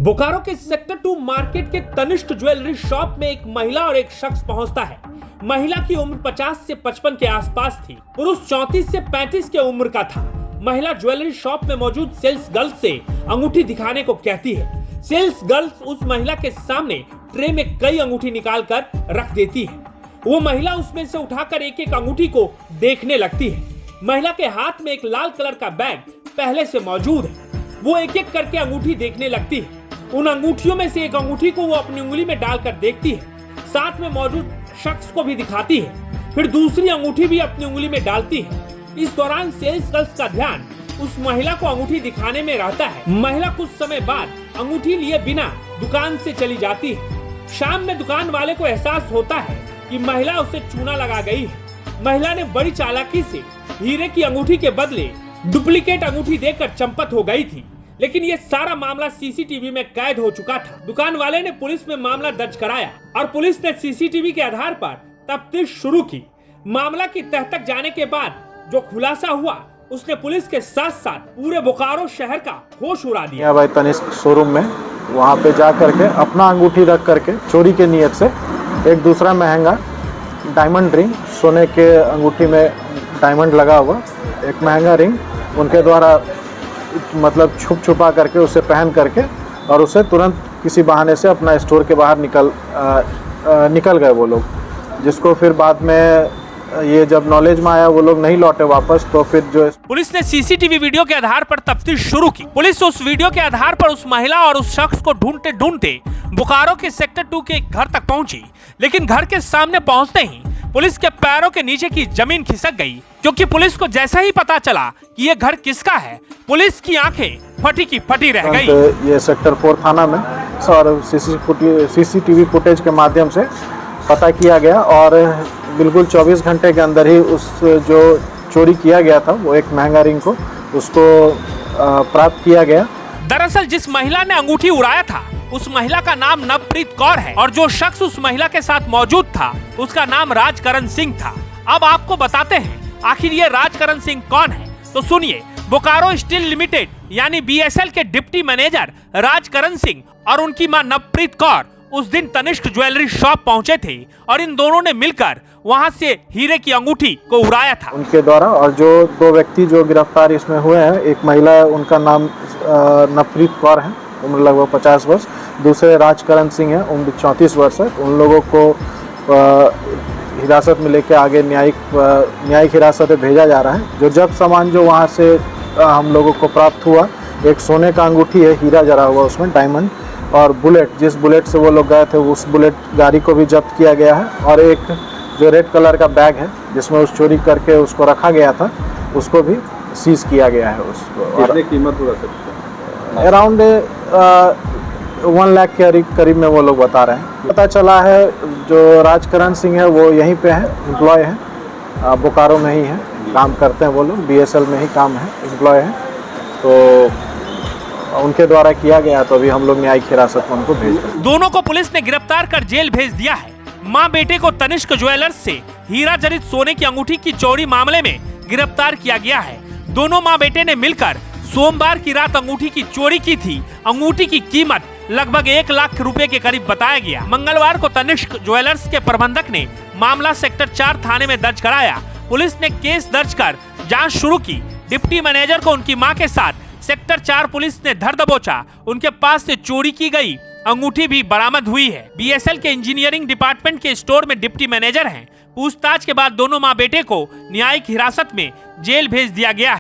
बोकारो के sector 2 market के Tanishq jewellery shop में एक महिला और एक शख्स पहुंचता है। महिला की उम्र 50 से 55 के आसपास थी। पुरुष 34 से 35 के उम्र का था। महिला ज्वेलरी शॉप में मौजूद सेल्स गर्ल से अंगूठी दिखाने को कहती है। सेल्स गर्ल उस महिला के सामने ट्रे में कई अंगूठी निकाल कर रख देती है। वो महिला उसमें से उठाकर एक एक अंगूठी को देखने लगती है। महिला के हाथ में एक लाल कलर का बैग पहले से मौजूद है। वो एक एक करके अंगूठी देखने लगती है। उन अंगूठियों में से एक अंगूठी को वो अपनी उंगली में डालकर देखती है, साथ में मौजूद शख्स को भी दिखाती है। फिर दूसरी अंगूठी भी अपनी उंगली में डालती है। इस दौरान सेल्स गर्ल्स का ध्यान उस महिला को अंगूठी दिखाने में रहता है। महिला कुछ समय बाद अंगूठी लिए बिना दुकान से चली जाती है। शाम में दुकान वाले को एहसास होता है कि महिला उसे चूना लगा गई है। महिला ने बड़ी चालाकी से हीरे की अंगूठी के बदले डुप्लीकेट अंगूठी देकर चंपत हो गई थी, लेकिन ये सारा मामला सीसीटीवी में कैद हो चुका था। दुकान वाले ने पुलिस में मामला दर्ज कराया और पुलिस ने सीसीटीवी के आधार पर तफ्तीश शुरू की। मामला की तह तक जाने के बाद जो खुलासा हुआ, उसने पुलिस के साथ साथ पूरे बोकारो शहर का होश उड़ा दिया। भाई तनिष्क शोरूम में वहाँ पे जा करके अपना अंगूठी रख करके चोरी के नियत से एक दूसरा महंगा डायमंड रिंग, सोने के अंगूठी में डायमंड लगा हुआ एक महंगा रिंग उनके द्वारा मतलब छुप छुपा करके उसे पहन करके और उसे तुरंत किसी बहाने से अपना स्टोर के बाहर निकल गए वो लोग, जिसको फिर बाद में ये जब नॉलेज में आया वो लोग नहीं लौटे वापस। तो फिर जो पुलिस ने सीसीटीवी वीडियो के आधार पर तफ्तीश शुरू की। पुलिस उस वीडियो के आधार पर उस महिला और उस शख्स को ढूंढते ढूंढते बोकारो के सेक्टर 2 के घर तक पहुंची, लेकिन घर के सामने पहुंचते ही पुलिस के पैरों के नीचे की जमीन खिसक गई, क्योंकि पुलिस को जैसा ही पता चला कि ये घर किसका है, पुलिस की आंखें फटी की फटी रह गई। ये सेक्टर 4 थाना में और सीसीटीवी फुटेज के माध्यम से पता किया गया और बिल्कुल 24 घंटे के अंदर ही उस जो चोरी किया गया था वो एक महंगा रिंग को उसको प्राप्त किया गया। दरअसल जिस महिला ने अंगूठी उड़ाया था उस महिला का नाम नवप्रीत कौर है और जो शख्स उस महिला के साथ मौजूद था उसका नाम राजकरण सिंह था। अब आपको बताते हैं आखिर ये राजकरण सिंह कौन है, तो सुनिए। बोकारो स्टील लिमिटेड यानी बीएसएल के डिप्टी मैनेजर राजकरण सिंह और उनकी मां नवप्रीत कौर उस दिन तनिष्क ज्वेलरी शॉप पहुंचे थे और इन दोनों ने मिलकर वहां से हीरे की अंगूठी को उड़ाया था उनके द्वारा। और जो दो व्यक्ति जो गिरफ्तार इसमें हुए हैं, एक महिला है उनका नाम नवप्रीत कौर है, उम्र लगभग 50 वर्ष, दूसरे राजकरण सिंह है, उम्र 34 वर्ष है। उन लोगों को हिरासत में लेके आगे न्यायिक हिरासत में भेजा जा रहा है। जो जब्त सामान जो वहाँ से हम लोगों को प्राप्त हुआ, एक सोने का अंगूठी है, हीरा जरा हुआ उसमें डायमंड, और बुलेट, जिस बुलेट से वो लोग गए थे उस बुलेट गाड़ी को भी जब्त किया गया है। और एक जो रेड कलर का बैग है जिसमें उस चोरी करके उसको रखा गया था उसको भी सीज किया गया है। उसको कितनी कीमत हुआ सकता है? अराउंड 1 लाख के करीब में वो लोग बता रहे हैं। पता चला है जो राजकरण सिंह है वो यहीं पे है, एम्प्लॉय है, बोकारो में ही है, काम करते हैं वो लोग, बीएसएल में ही काम है, एम्प्लॉय है। तो उनके द्वारा किया गया, तो अभी हम लोग न्यायिक हिरासत में उनको भेज रहे हैं। दोनों को पुलिस ने गिरफ्तार कर जेल भेज दिया है। मां बेटे को तनिष्क ज्वेलर्स से हीरा जड़ित सोने की अंगूठी की चोरी मामले में गिरफ्तार किया गया है। दोनों मां बेटे ने मिलकर सोमवार की रात अंगूठी की चोरी की थी। अंगूठी की कीमत लगभग 1 लाख रुपए के करीब बताया गया। मंगलवार को तनिष्क ज्वेलर्स के प्रबंधक ने मामला सेक्टर 4 थाने में दर्ज कराया। पुलिस ने केस दर्ज कर जांच शुरू की। डिप्टी मैनेजर को उनकी मां के साथ सेक्टर 4 पुलिस ने धर दबोचा। उनके पास से चोरी की गई अंगूठी भी बरामद हुई है। बीएसएल के इंजीनियरिंग डिपार्टमेंट के स्टोर में डिप्टी मैनेजर हैं। पूछताछ के बाद दोनों मां बेटे को न्यायिक हिरासत में जेल भेज दिया गया है।